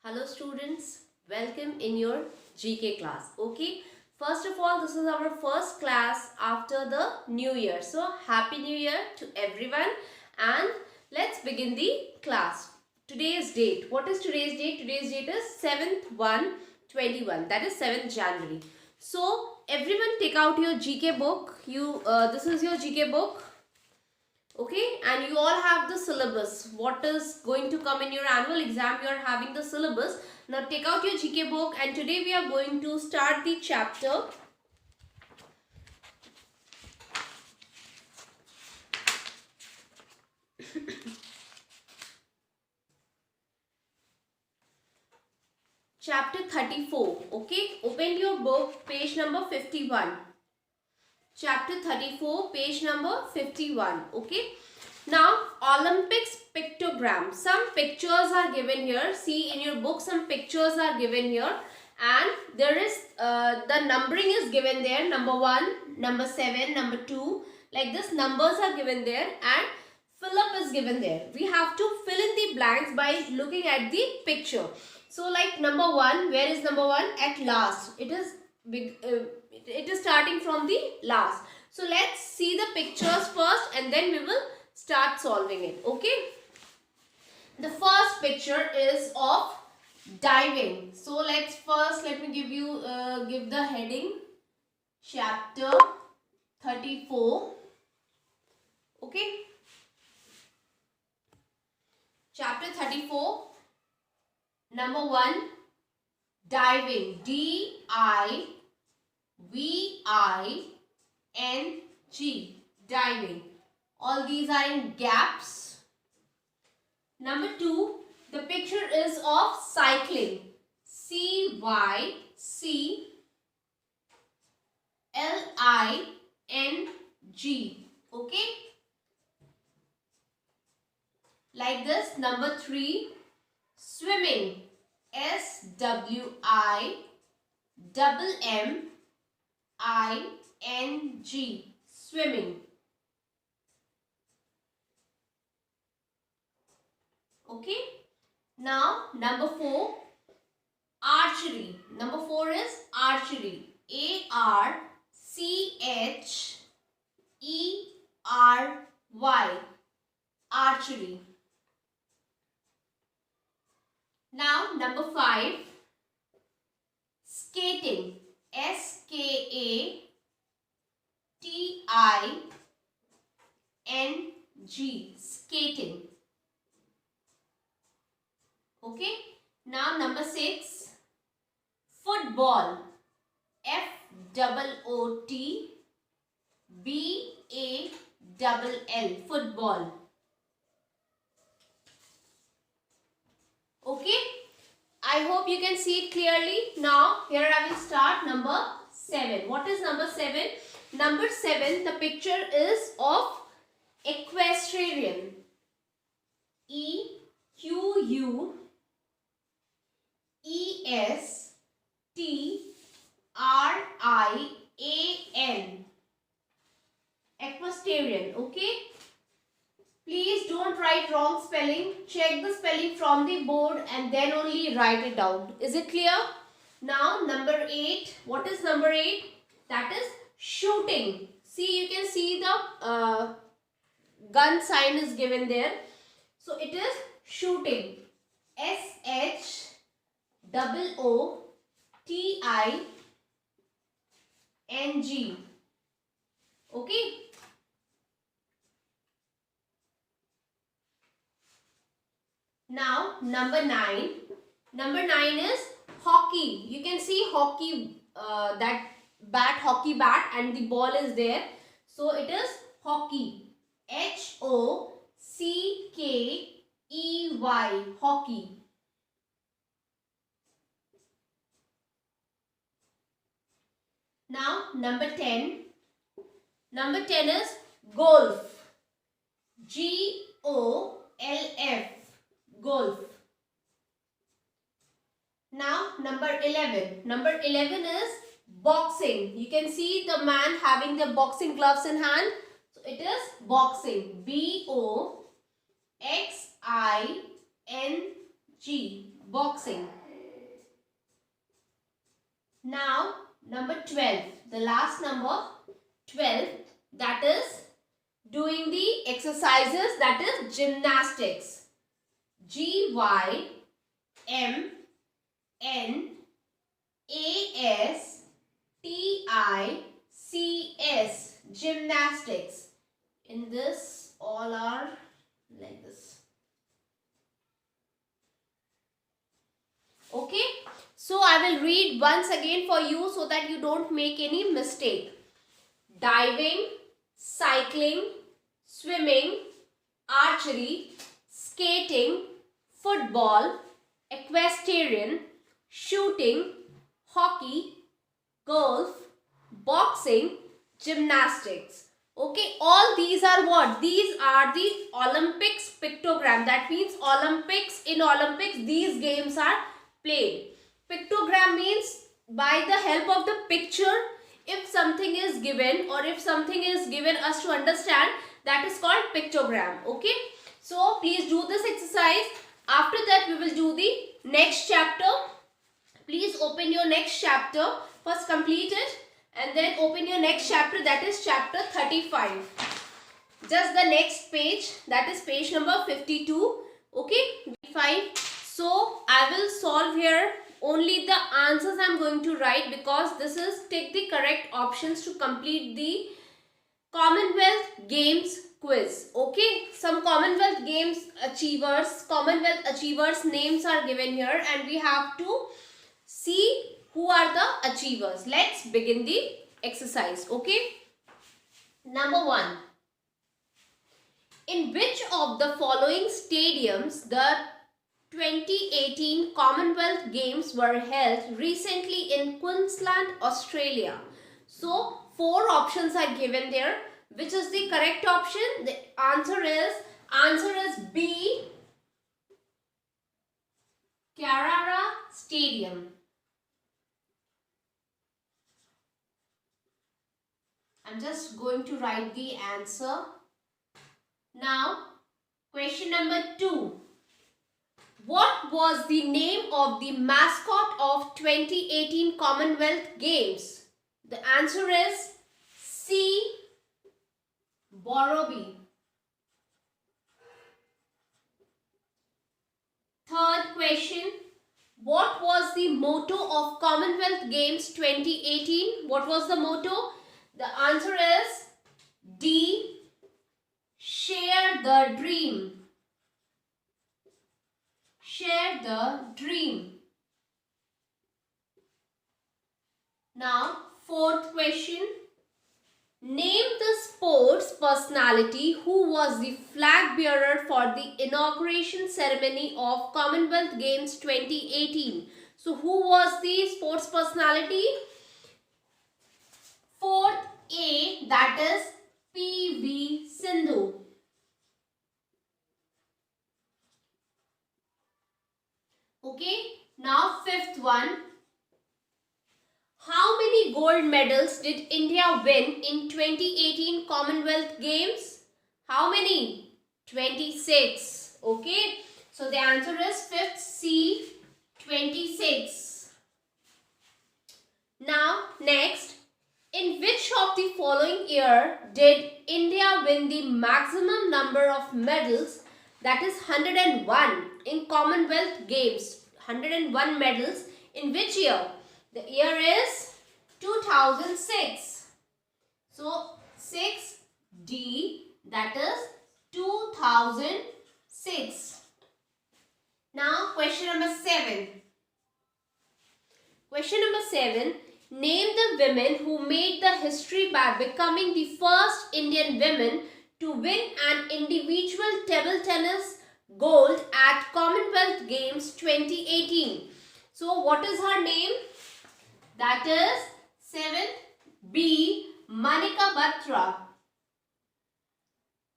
Hello students, welcome in your GK class. Okay, first of all, this is our first class after the new year. So happy new year to everyone and let's begin the class. Today's date. What is today's date? Today's date is 7/1/21. That is 7th January. So everyone take out your GK book. This is your GK book. Okay, and you all have the syllabus. What is going to come in your annual exam? You are having the syllabus. Now take out your GK book and today we are going to start the chapter chapter 34. Okay, open your book, page number 51. Chapter 34, page number 51. Okay, now Olympics pictogram. Some pictures are given here. See in your book some pictures are given here and there is the numbering is given there. Number 1, number 7, number 2, like this numbers are given there and fill up is given there. We have to fill in the blanks by looking at the picture. So like number 1, where is number 1? At last. It is big. It is starting from the last. So let's see the pictures first and then we will start solving it. Okay. The first picture is of diving. So let me give the heading chapter 34. Okay. Chapter 34. Number 1, diving. D-I-V-I-N-G. Diving. All these are in gaps. Number 2, the picture is of cycling. C-Y-C-L-I-N-G. Okay. Like this. Number 3, swimming. S-W-I-M-M-I-N-G. Swimming. Okay. Now number 4, archery. Number 4 is archery. A-R-C-H-E-R-Y. Archery. Now number 5, skating. S-K-A-T-I-N-G. Skating. Okay. Now number 6, football. F-O-O-T-B-A-L-L. Football. Okay. I hope you can see it clearly. Now here I will start number 7. What is number 7? Number 7, the picture is of equestrian. E-Q-U-E-S-T-R-I-A-N. Equestrian. Okay. Please don't write wrong spelling. Check the spelling from the board and then only write it down. Is it clear? Now number 8. What is number 8? That is shooting. See, you can see the gun sign is given there. So it is shooting. S-H-O-O-T-I-N-G. Okay. Now number 9. Number 9 is hockey. You can see hockey, that bat, hockey bat and the ball is there. So it is hockey. H-O-C-K-E-Y. Hockey. Now number 10. Number 10 is golf. G-O-L-F. Golf. Now number 11. Number 11 is boxing. You can see the man having the boxing gloves in hand. So it is boxing. B-O-X-I-N-G. boxing. Now number 12, the last number 12, that is doing the exercises, that is gymnastics. GYMNASTICS, gymnastics. In this, all are like this. Okay, so I will read once again for you so that you don't make any mistake. Diving, cycling, swimming, archery, skating, football, equestrian, shooting, hockey, golf, boxing, gymnastics. Okay, all these are what? These are the Olympics pictogram. That means Olympics, in Olympics these games are played. Pictogram means by the help of the picture, if something is given or if something is given us to understand, that is called pictogram. Okay, so please do this exercise. After that we will do the next chapter. Please open your next chapter. First complete it and then open your next chapter, that is chapter 35. Just the next page, that is page number 52. Okay, 55. So I will solve here. Only the answers I am going to write, because this is take the correct options to complete the Commonwealth Games quiz. Okay, some Commonwealth Games achievers names are given here and we have to see who are the achievers. Let's begin the exercise. Okay, number 1. In which of the following stadiums the 2018 Commonwealth Games were held recently in Queensland, Australia? So 4 options are given there. Which is the correct option? The answer is B, Carrara Stadium. I'm just going to write the answer. Now, question number 2. What was the name of the mascot of 2018 Commonwealth Games? The answer is C, Borrowby. Third question. What was the motto of Commonwealth Games 2018? What was the motto? The answer is D, Share the Dream. Share the Dream. Now, fourth question. Name the sports personality who was the flag bearer for the inauguration ceremony of Commonwealth Games 2018. So, who was the sports personality? Fourth A, that is PV Sindhu. Okay, now fifth one. How many gold medals did India win in 2018 Commonwealth Games? How many? 26. Okay, so the answer is fifth C, 26. Now next, in which of the following year did India win the maximum number of medals, that is 101 in Commonwealth Games? 101 medals in which year? The year is 2006. So 6D, that is 2006. Now question number 7. Question number 7. Name the women who made the history by becoming the first Indian women to win an individual table tennis gold at Commonwealth Games 2018. So what is her name? That is 7th B, Manika Batra.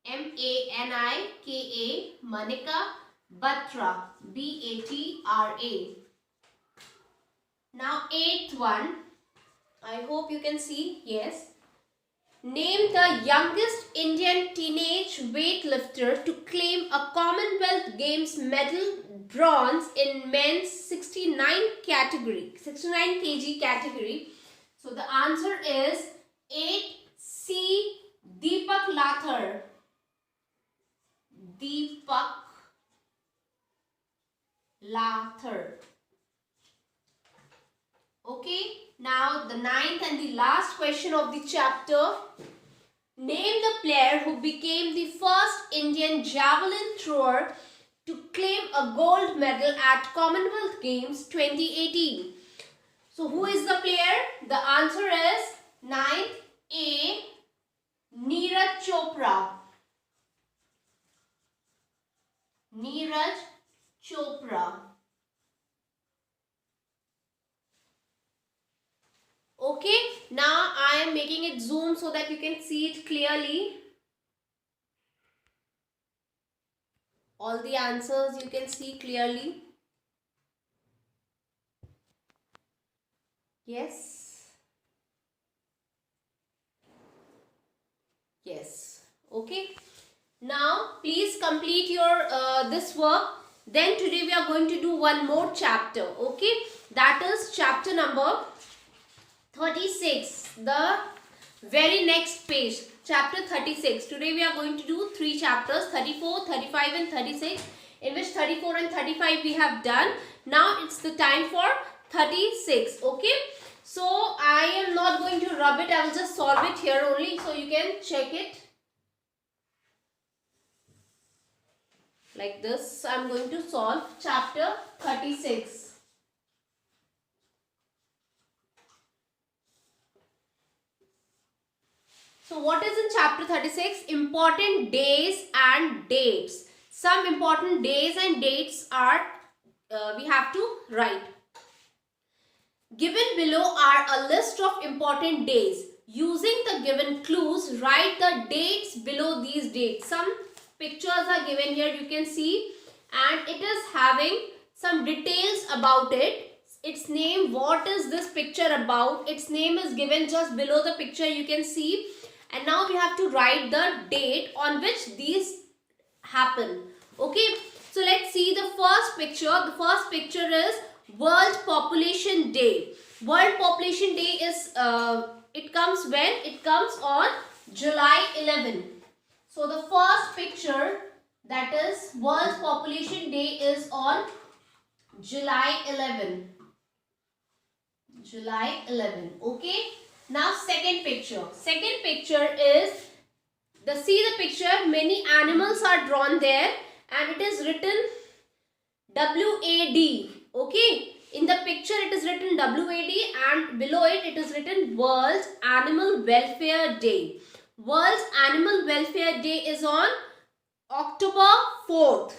M-A-N-I-K-A, Manika Batra, B-A-T-R-A. Now 8th one, I hope you can see, yes. Name the youngest Indian teenage weightlifter to claim a Commonwealth Games medal bronze in men's 69 kg category. So the answer is 8C. Deepak Lathar. Deepak Lathar. Okay, now the ninth and the last question of the chapter. Name the player who became the first Indian javelin thrower to claim a gold medal at Commonwealth Games 2018. So who is the player? The answer is 9th A. Neeraj Chopra. Neeraj Chopra. Okay, now I am making it zoom so that you can see it clearly. All the answers you can see clearly. Yes. Yes. Okay. Now please complete your this work. Then today we are going to do one more chapter. Okay. That is chapter number 36. The very next page. Chapter 36. Today we are going to do 3 chapters. 34, 35 and 36. In which 34 and 35 we have done. Now it's the time for 36. Okay. So I am not going to rub it. I will just solve it here only. So you can check it. Like this. I am going to solve chapter 36. So what is in chapter 36? Important days and dates. Some important days and dates are we have to write. Given below are a list of important days. Using the given clues, write the dates below these dates. Some pictures are given here, you can see, and it is having some details about it. Its name, what is this picture about? Its name is given just below the picture, you can see. And now we have to write the date on which these happen. Okay, so let's see the first picture. The first picture is World Population Day. World Population Day is, it comes when? It comes on July 11. So the first picture, that is World Population Day, is on July 11. July 11. Okay. Now second picture. Second picture is, see the picture, many animals are drawn there and it is written WAD. Okay. In the picture it is written WAD and below it is written World Animal Welfare Day. World Animal Welfare Day is on October 4th.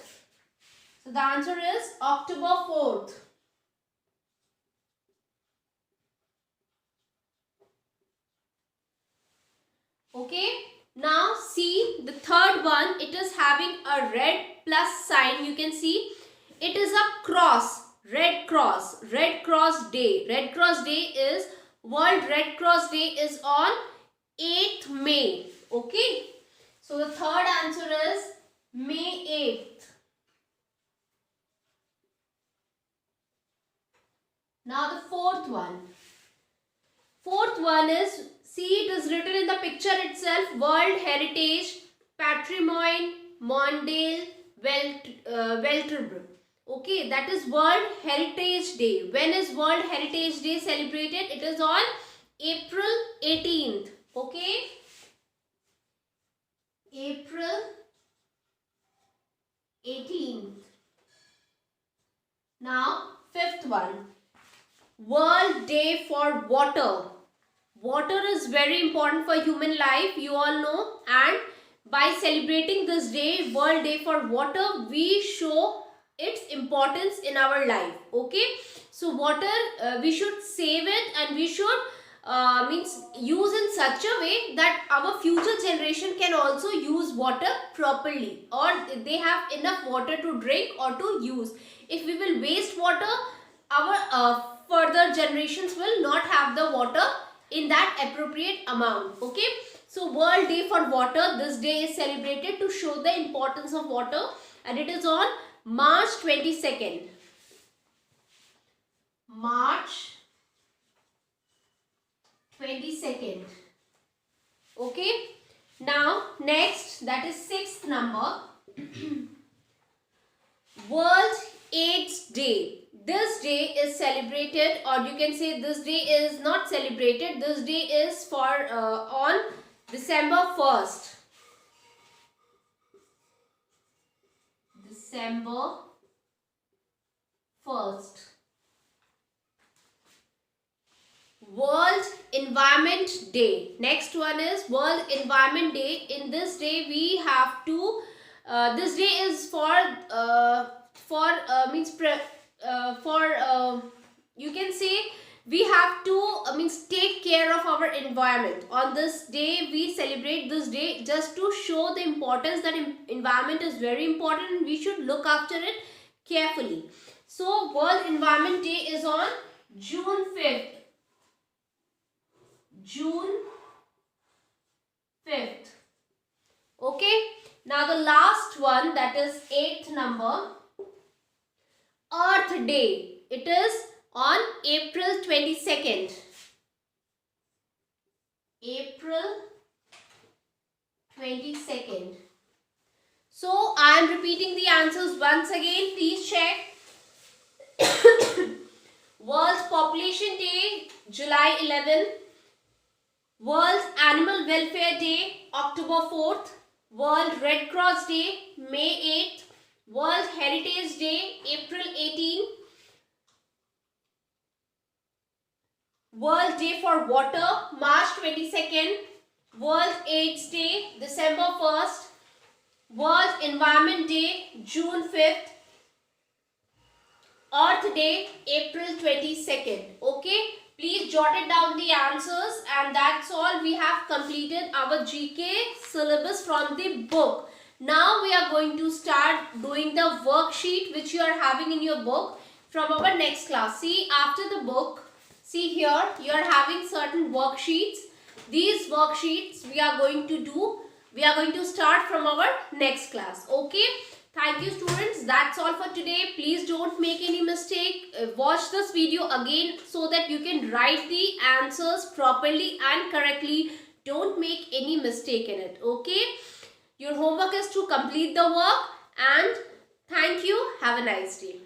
So the answer is October 4th. Okay. Now see the third one. It is having a red plus sign. You can see it is a cross. Red Cross. Red Cross Day. Red Cross Day is, World Red Cross Day is on 8th May. Okay. So the third answer is May 8th. Now the fourth one. Fourth one is, see, it is written in the picture itself, World Heritage Patrimoine Mondial Welterbe. Okay, that is World Heritage Day. When is World Heritage Day celebrated? It is on April 18th. Okay. April 18th. Now, fifth one. World Day for Water. Water is very important for human life, you all know, and by celebrating this day, World Day for Water, we show its importance in our life. Okay, so water, we should save it and we should use in such a way that our future generation can also use water properly, or they have enough water to drink or to use. If we will waste water, our further generations will not have the water in that appropriate amount. Okay, So World Day for Water. This day is celebrated to show the importance of water, and it is on March 22nd. March 22nd. Okay. Now next, that is sixth number. World AIDS Day. This day is celebrated, or you can say this day is not celebrated. This day is for on December 1st. December 1st. World Environment Day. Next one is World Environment Day. In this day we have to this day is for you can say we have to take care of our environment. On this day we celebrate this day just to show the importance that environment is very important and we should look after it carefully. So World Environment Day is on June 5th. June 5th. Okay. Now the last one, that is 8th number, Earth Day. It is on April 22nd. April 22nd. So I am repeating the answers once again. Please check. World Population Day, July 11. World Animal Welfare Day, October 4th. World Red Cross Day, May 8th. World Heritage Day, April 18th. World Day for Water, March 22nd. World AIDS Day, December 1st. World Environment Day, June 5th. Earth Day, April 22nd. Okay. Please jot it down the answers, and that's all. We have completed our GK syllabus from the book. Now we are going to start doing the worksheet which you are having in your book from our next class. See, after the book, see here, you are having certain worksheets. These worksheets we are going to do. We are going to start from our next class. Okay. Thank you students. That's all for today. Please don't make any mistake. Watch this video again so that you can write the answers properly and correctly. Don't make any mistake in it. Okay. Your homework is to complete the work, and thank you. Have a nice day.